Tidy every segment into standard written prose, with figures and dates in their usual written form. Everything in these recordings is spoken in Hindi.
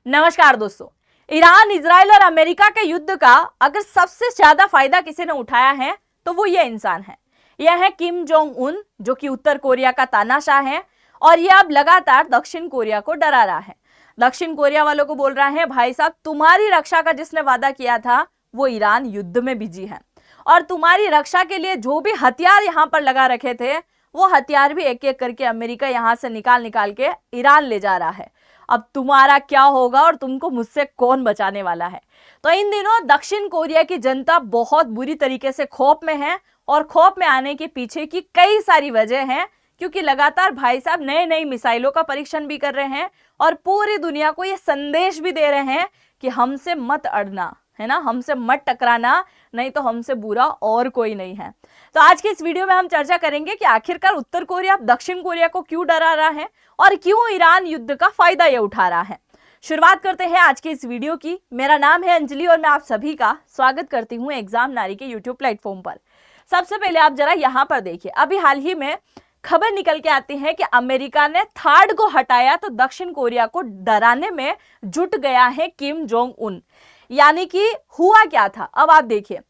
नमस्कार दोस्तों। ईरान, इजराइल और अमेरिका के युद्ध का अगर सबसे ज्यादा फायदा किसी ने उठाया है तो वो ये इंसान है। यह है किम जोंग उन, जो कि उत्तर कोरिया का तानाशाह है और ये अब लगातार दक्षिण कोरिया को डरा रहा है। दक्षिण कोरिया वालों को बोल रहा है, भाई साहब तुम्हारी रक्षा का जिसने वादा किया था वो ईरान युद्ध में बिजी है और तुम्हारी रक्षा के लिए जो भी हथियार यहाँ पर लगा रखे थे वो हथियार भी एक एक करके अमेरिका यहाँ से निकाल निकाल के ईरान ले जा रहा है। अब तुम्हारा क्या होगा और तुमको मुझसे कौन बचाने वाला है। तो इन दिनों दक्षिण कोरिया की जनता बहुत बुरी तरीके से खौफ में है और खौफ में आने के पीछे की कई सारी वजह हैं, क्योंकि लगातार भाई साहब नए नई मिसाइलों का परीक्षण भी कर रहे हैं और पूरी दुनिया को ये संदेश भी दे रहे हैं कि हमसे मत अड़ना, है ना, हमसे मत टकराना, नहीं तो हमसे बुरा और कोई नहीं है। तो आज के इस वीडियो में हम चर्चा करेंगे कि आखिरकार उत्तर कोरिया दक्षिण कोरिया को क्यों डरा रहा है और क्यों ईरान युद्ध का फायदा ये उठा रहा है। शुरुआत करते हैं आज के इस वीडियो की। मेरा नाम है अंजलि और मैं आप सभी का स्वागत करती हूँ एग्जाम नारी के यूट्यूब प्लेटफॉर्म पर। सबसे पहले आप जरा यहाँ पर देखिए, अभी हाल ही में खबर निकल के आती है कि अमेरिका ने थार्ड को हटाया तो दक्षिण कोरिया को डराने में जुट गया है किम जोंग उन। यानी कि हुआ क्या था, अब आप देखिए,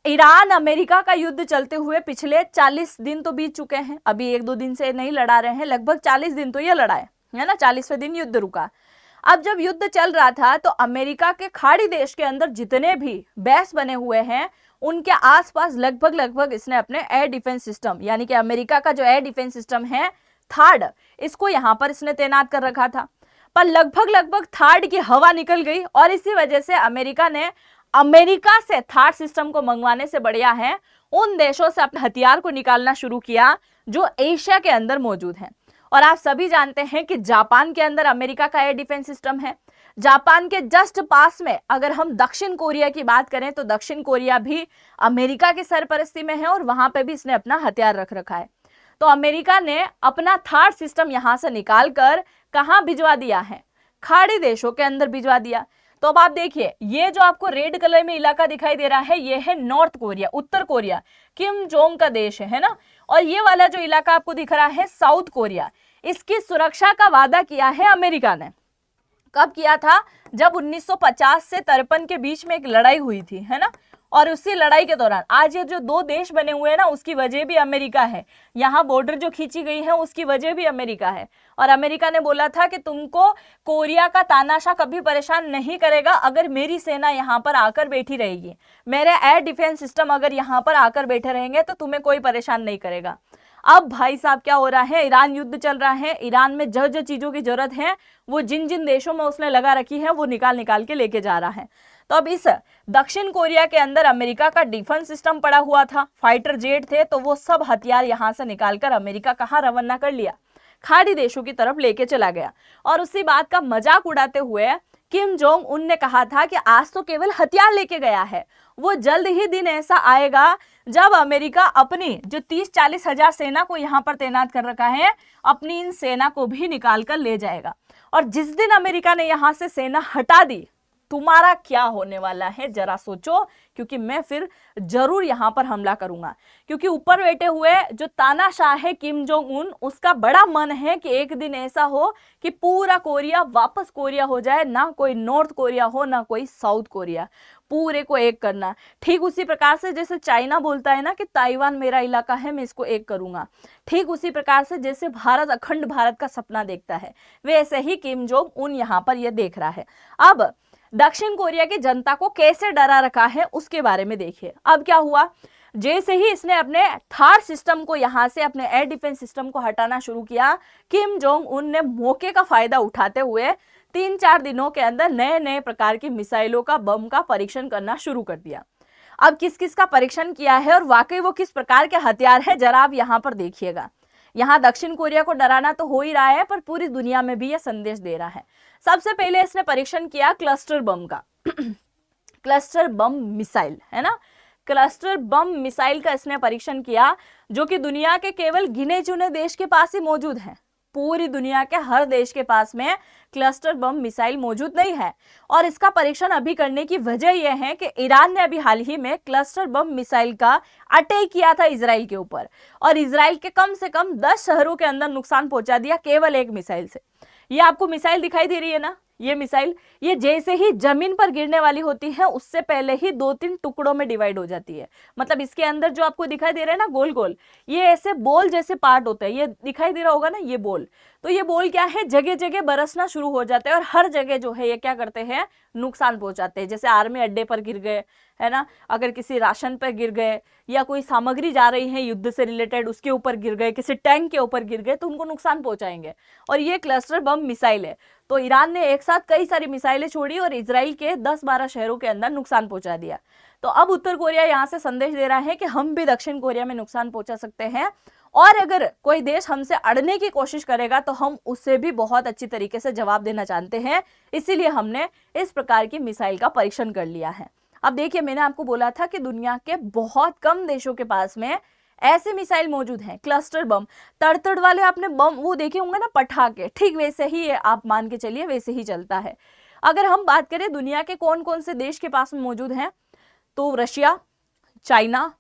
ईरान अमेरिका का युद्ध चलते हुए पिछले 40 दिन तो बीत चुके हैं। अभी एक दो दिन से नहीं लड़ा रहे हैं, लगभग 40 दिन तो ये लड़ा है ना, 40वें दिन युद्ध रुका। अब जब युद्ध चल रहा था तो अमेरिका के खाड़ी देश के अंदर जितने भी बेस बने हुए हैं उनके आसपास लगभग इसने अपने एयर डिफेंस सिस्टम, यानी कि अमेरिका का जो एयर डिफेंस सिस्टम है थार्ड, इसको यहाँ पर इसने तैनात कर रखा था। पर लगभग थार्ड की हवा निकल गई और इसी वजह से अमेरिका ने अमेरिका से थार्ड सिस्टम को मंगवाने से बढ़िया है उन देशों से अपने हथियार को निकालना शुरू किया जो एशिया के अंदर मौजूद हैं। और आप सभी जानते हैं कि जापान के अंदर अमेरिका का एयर डिफेंस सिस्टम है। जापान के जस्ट पास में अगर हम दक्षिण कोरिया की बात करें तो दक्षिण कोरिया भी अमेरिका की सरपरस्ती में है और वहां पे भी इसने अपना हथियार रख रखा है। तो अमेरिका ने अपना थार्ड सिस्टम यहां से निकाल कर कहां भिजवा दिया है, खाड़ी देशों के अंदर भिजवा दिया। तो अब आप देखिए, ये जो आपको रेड कलर में इलाका दिखाई दे रहा है ये है नॉर्थ कोरिया, उत्तर कोरिया, किम जोंग का देश है ना। और ये वाला जो इलाका आपको दिख रहा है साउथ कोरिया, इसकी सुरक्षा का वादा किया है अमेरिका ने। कब किया था? जब 1950 से 53 के बीच में एक लड़ाई हुई थी, है ना। और उसी लड़ाई के दौरान आज ये जो दो देश बने हुए हैं ना, उसकी वजह भी अमेरिका है। यहाँ बॉर्डर जो खींची गई है उसकी वजह भी अमेरिका है। और अमेरिका ने बोला था कि तुमको कोरिया का तानाशाह कभी परेशान नहीं करेगा अगर मेरी सेना यहाँ पर आकर बैठी रहेगी, मेरे एयर डिफेंस सिस्टम अगर यहाँ पर आकर बैठे रहेंगे तो तुम्हें कोई परेशान नहीं करेगा। अब भाई साहब क्या हो रहा है, ईरान युद्ध चल रहा है। ईरान में जो जो चीजों की जरूरत है वो जिन जिन देशों में उसने लगा रखी है वो निकाल के लेके जा रहा है। तो अब इस दक्षिण कोरिया के अंदर अमेरिका का डिफेंस सिस्टम पड़ा हुआ था, फाइटर जेट थे, तो वो सब हथियार यहां से निकालकर अमेरिका कहां रवाना कर लिया, खाड़ी देशों की तरफ लेके चला गया। और उसी बात का मजाक उड़ाते हुए किम जोंग उन ने कहा था कि आज तो केवल हथियार लेके गया है, वो जल्द ही दिन ऐसा आएगा जब अमेरिका अपनी जो 30-40 हजार सेना को यहाँ पर तैनात कर रखा है, अपनी इन सेना को भी निकाल कर ले जाएगा। और जिस दिन अमेरिका ने यहाँ से सेना हटा दी, तुम्हारा क्या होने वाला है जरा सोचो, क्योंकि मैं फिर जरूर यहां पर हमला करूंगा। क्योंकि ऊपर बैठे हुए जो तानाशाह है किम जोंग उन, उसका बड़ा मन है कि एक दिन ऐसा हो कि पूरा कोरिया वापस कोरिया हो जाए, ना कोई नॉर्थ कोरिया हो ना कोई साउथ कोरिया, पूरे को एक करना। ठीक उसी प्रकार से जैसे चाइना बोलता है ना कि ताइवान मेरा इलाका है, मैं इसको एक करूंगा, ठीक उसी प्रकार से जैसे भारत अखंड भारत का सपना देखता है, वैसे ही किम जोंग उन यहाँ पर यह देख रहा है। अब दक्षिण कोरिया की जनता को कैसे डरा रखा है उसके बारे में देखिए। अब क्या हुआ, जैसे ही इसने अपने थार्ड सिस्टम को यहां से अपने एयर डिफेंस सिस्टम को हटाना शुरू किया, किम जोंग उन ने मौके का फायदा उठाते हुए 3-4 दिनों के अंदर नए नए प्रकार की मिसाइलों का, बम का परीक्षण करना शुरू कर दिया। अब किस किस का परीक्षण किया है और वाकई वो किस प्रकार के हथियार है जरा आप यहाँ पर देखिएगा। यहाँ दक्षिण कोरिया को डराना तो हो ही रहा है पर पूरी दुनिया में भी यह संदेश दे रहा है। सबसे पहले इसने परीक्षण किया क्लस्टर बम का क्लस्टर बम मिसाइल, है ना, क्लस्टर बम मिसाइल का इसने परीक्षण किया, जो कि दुनिया के केवल गिने चुने देश के पास ही मौजूद है। पूरी दुनिया के हर देश के पास में क्लस्टर बम मिसाइल मौजूद नहीं है। और इसका परीक्षण अभी करने की वजह यह है कि ईरान ने अभी हाल ही में क्लस्टर बम मिसाइल का अटैक किया था इजराइल के ऊपर, और इजराइल के कम से कम 10 शहरों के अंदर नुकसान पहुंचा दिया केवल एक मिसाइल से। ये आपको मिसाइल दिखाई दे रही है ना, ये मिसाइल, ये जैसे ही जमीन पर गिरने वाली होती है उससे पहले ही 2-3 टुकड़ों में डिवाइड हो जाती है। मतलब इसके अंदर जो आपको दिखाई दे रहा है ना गोल गोल, ये ऐसे बॉल जैसे पार्ट होते हैं, ये दिखाई दे रहा होगा ना ये बॉल। तो ये बॉल क्या है, जगह जगह बरसना शुरू हो जाते हैं और हर जगह जो है ये क्या करते हैं, नुकसान पहुंचाते हैं। जैसे आर्मी अड्डे पर गिर गए, है ना, अगर किसी राशन पर गिर गए या कोई सामग्री जा रही है युद्ध से रिलेटेड उसके ऊपर गिर गए, किसी टैंक के ऊपर गिर गए तो उनको नुकसान पहुंचाएंगे। और ये क्लस्टर बम मिसाइल है। तो ईरान ने एक साथ कई सारी मिसाइलें छोड़ी और इजराइल के 10-12 शहरों के अंदर नुकसान पहुंचा दिया। तो अब उत्तर कोरिया यहां से संदेश दे रहा है कि हम भी दक्षिण कोरिया में नुकसान पहुंचा सकते हैं और अगर कोई देश हमसे अड़ने की कोशिश करेगा तो हम उससे भी बहुत अच्छी तरीके से जवाब देना जानते हैं, इसीलिए हमने इस प्रकार की मिसाइल का परीक्षण कर लिया है। अब देखिए, मैंने आपको बोला था कि दुनिया के बहुत कम देशों के पास में ऐसे मिसाइल मौजूद हैं, क्लस्टर बम, तड़तड़ वाले आपने बम वो देखे होंगे ना, पटाखे, ठीक वैसे ही आप मान के चलिए वैसे ही चलता है। अगर हम बात करें दुनिया के कौन कौन से देश के पास में मौजूद हैं, तो Russia, China,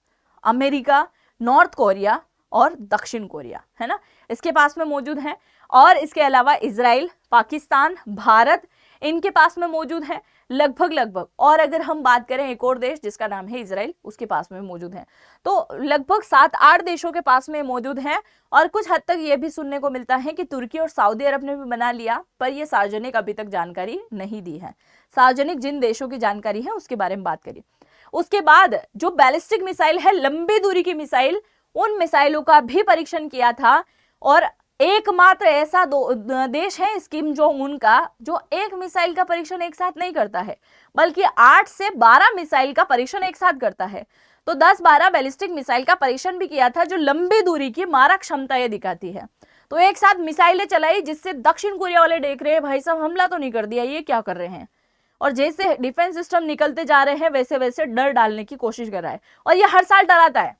America, north Korea और दक्षिण कोरिया, है ना, इसके पास में मौजूद हैं। और इसके अलावा इजराइल, पाकिस्तान, भारत, इनके पास में मौजूद है लगभग। और अगर हम बात करें एक और देश जिसका नाम है इजराइल, उसके पास में मौजूद है। तो लगभग 7-8 देशों के पास में मौजूद है। और कुछ हद तक ये भी सुनने को मिलता है कि तुर्की और सऊदी अरब ने भी बना लिया, पर यह सार्वजनिक अभी तक जानकारी नहीं दी है। सार्वजनिक जिन देशों की जानकारी है उसके बारे में बात करिए। उसके बाद जो बैलिस्टिक मिसाइल है, लंबी दूरी की मिसाइल, उन मिसाइलों का भी परीक्षण किया था। और एकमात्र ऐसा देश है किम जोंग उन का जो एक मिसाइल का परीक्षण एक साथ नहीं करता है, बल्कि 8 से 12 मिसाइल का परीक्षण एक साथ करता है। तो 10-12 बैलिस्टिक मिसाइल का परीक्षण भी किया था जो लंबी दूरी की मारक क्षमता ये दिखाती है। तो एक साथ मिसाइलें चलाई जिससे दक्षिण कोरिया वाले देख रहे हैं भाई साहब हमला तो नहीं कर दिया, ये क्या कर रहे हैं। और जैसे डिफेंस सिस्टम निकलते जा रहे हैं वैसे वैसे डर डालने की कोशिश कर रहा है। और ये हर साल डराता है,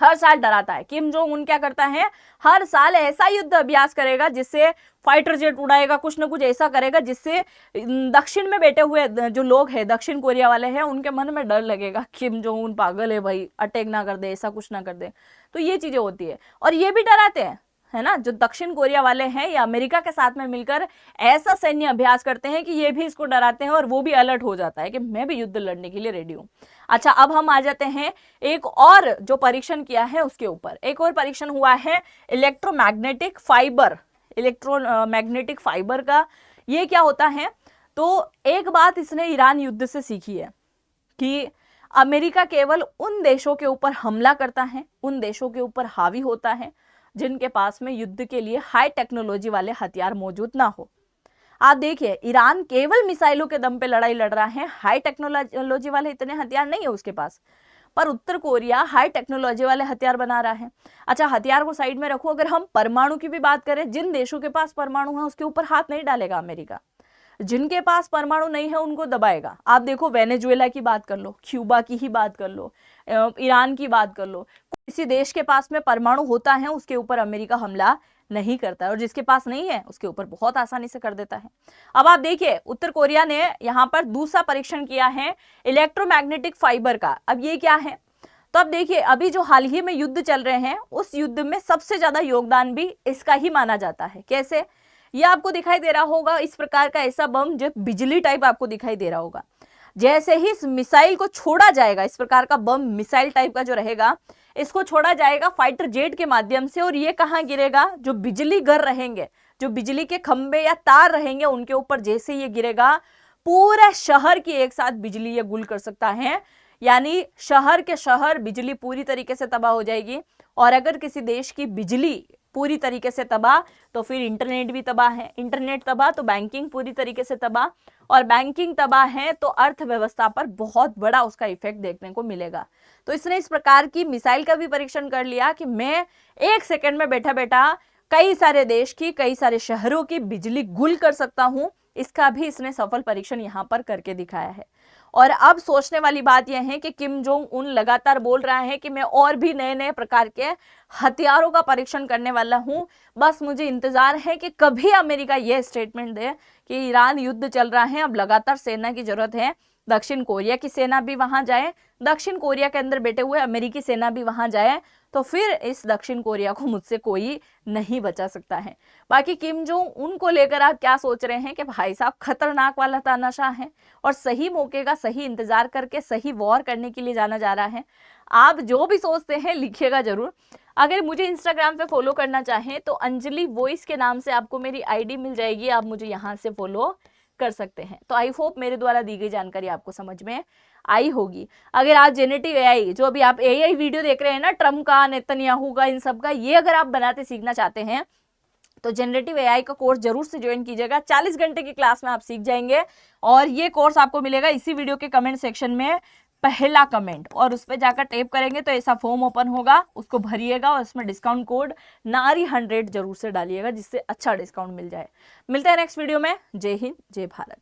हर साल डराता है। किम जोंग उन क्या करता है, हर साल ऐसा युद्ध अभ्यास करेगा जिससे फाइटर जेट उड़ाएगा, कुछ ना कुछ ऐसा करेगा जिससे दक्षिण में बैठे हुए जो लोग हैं, दक्षिण कोरिया वाले हैं, उनके मन में डर लगेगा, किम जोंग उन पागल है भाई, अटैक ना कर दे, ऐसा कुछ ना कर दे। तो ये चीजें होती है। और ये भी डराते हैं, है ना, जो दक्षिण कोरिया वाले हैं या अमेरिका के साथ में मिलकर ऐसा सैन्य अभ्यास करते हैं कि ये भी इसको डराते हैं और वो भी अलर्ट हो जाता है कि मैं भी युद्ध लड़ने के लिए रेडी हूं। अच्छा, अब हम आ जाते हैं एक और जो परीक्षण किया है उसके ऊपर। एक और परीक्षण हुआ है इलेक्ट्रोमैग्नेटिक फाइबर का। ये क्या होता है, तो एक बात इसने ईरान युद्ध से सीखी है कि अमेरिका केवल उन देशों के ऊपर हमला करता है, उन देशों के ऊपर हावी होता है जिनके पास में युद्ध के लिए हाई टेक्नोलॉजी वाले हथियार मौजूद ना हो। आप देखिए, ईरान केवल मिसाइलों के दम पे लड़ाई लड़ रहा है, हाई टेक्नोलॉजी वाले इतने हथियार नहीं है उसके पास। पर उत्तर कोरिया हाई टेक्नोलॉजी वाले हथियार बना रहा है। अच्छा, हथियार को साइड में रखो, अगर हम परमाणु की भी बात करें, जिन देशों के पास परमाणु है उसके ऊपर हाथ नहीं डालेगा अमेरिका। जिनके पास परमाणु नहीं है उनको दबाएगा। आप देखो, वेनेजुएला की बात कर लो, क्यूबा की ही बात कर लो, ईरान की बात कर लो, किसी देश के पास में परमाणु होता है उसके ऊपर अमेरिका हमला नहीं करता है, और जिसके पास नहीं है उसके ऊपर बहुत आसानी से कर देता है। अब आप देखिए, उत्तर कोरिया ने यहाँ पर दूसरा परीक्षण किया है इलेक्ट्रोमैग्नेटिक फाइबर का। अब ये क्या है, तो अब देखिए, अभी जो हाल ही में युद्ध चल रहे हैं उस युद्ध में सबसे ज्यादा योगदान भी इसका ही माना जाता है। कैसे, यह आपको दिखाई दे रहा होगा, इस प्रकार का ऐसा बम जो बिजली टाइप आपको दिखाई दे रहा होगा। जैसे ही इस मिसाइल को छोड़ा जाएगा, इस प्रकार का बम मिसाइल टाइप का जो रहेगा, इसको छोड़ा जाएगा फाइटर जेट के माध्यम से, और ये कहाँ गिरेगा, जो बिजली घर रहेंगे, जो बिजली के खंभे या तार रहेंगे उनके ऊपर जैसे ये गिरेगा, पूरे शहर की एक साथ बिजली ये गुल कर सकता है। यानी शहर के शहर बिजली पूरी तरीके से तबाह हो जाएगी। और अगर किसी देश की बिजली पूरी तरीके से तबाह तो फिर इंटरनेट भी तबाह है, इंटरनेट तबाह तो बैंकिंग पूरी तरीके से तबाह, और बैंकिंग तबाह है तो अर्थव्यवस्था पर बहुत बड़ा उसका इफेक्ट देखने को मिलेगा। तो इसने इस प्रकार की मिसाइल का भी परीक्षण कर लिया कि मैं 1 सेकंड में बैठा बैठा कई सारे देश की, कई सारे शहरों की बिजली गुल कर सकता हूं। इसका भी इसने सफल परीक्षण यहां पर करके दिखाया है। और अब सोचने वाली बात यह है कि किम जोंग उन लगातार बोल रहा है कि मैं और भी नए नए प्रकार के हथियारों का परीक्षण करने वाला हूं, बस मुझे इंतजार है कि कभी अमेरिका यह स्टेटमेंट दे कि ईरान युद्ध चल रहा है, अब लगातार सेना की जरूरत है, दक्षिण कोरिया की सेना भी वहां जाए, दक्षिण कोरिया के अंदर बैठे हुए अमेरिकी सेना भी वहां जाए, तो फिर इस दक्षिण कोरिया को मुझसे कोई नहीं बचा सकता है। बाकी किम जोंग उन को लेकर आप क्या सोच रहे हैं कि भाई साहब खतरनाक वाला तानाशाह है और सही मौके का सही इंतजार करके सही वॉर करने के लिए जाना जा रहा है। आप जो भी सोचते हैं लिखिएगा जरूर। अगर मुझे इंस्टाग्राम पे फॉलो करना चाहें तो अंजलि वॉइस के नाम से आपको मेरी आईडी मिल जाएगी, आप मुझे यहाँ से फॉलो कर सकते हैं। तो आई होप मेरे द्वारा दी गई जानकारी आपको समझ में आई होगी। अगर आज जेनेटिव एआई, जो अभी आप एआई वीडियो देख रहे हैं ना, ट्रम्प का, नेतन्याहू का, इन सब का, ये अगर आप बनाते सीखना चाहते हैं तो जनरेटिव एआई का कोर्स जरूर से ज्वाइन कीजिएगा। 40 घंटे की क्लास में आप सीख जाएंगे और ये कोर्स आपको मिलेगा इसी वीडियो के कमेंट सेक्शन में पहला कमेंट, और उस पर जाकर टैप करेंगे तो ऐसा फॉर्म ओपन होगा, उसको भरिएगा और उसमें डिस्काउंट कोड नारी100 जरूर से डालिएगा जिससे अच्छा डिस्काउंट मिल जाए। मिलते हैं नेक्स्ट वीडियो में। जय हिंद, जय भारत।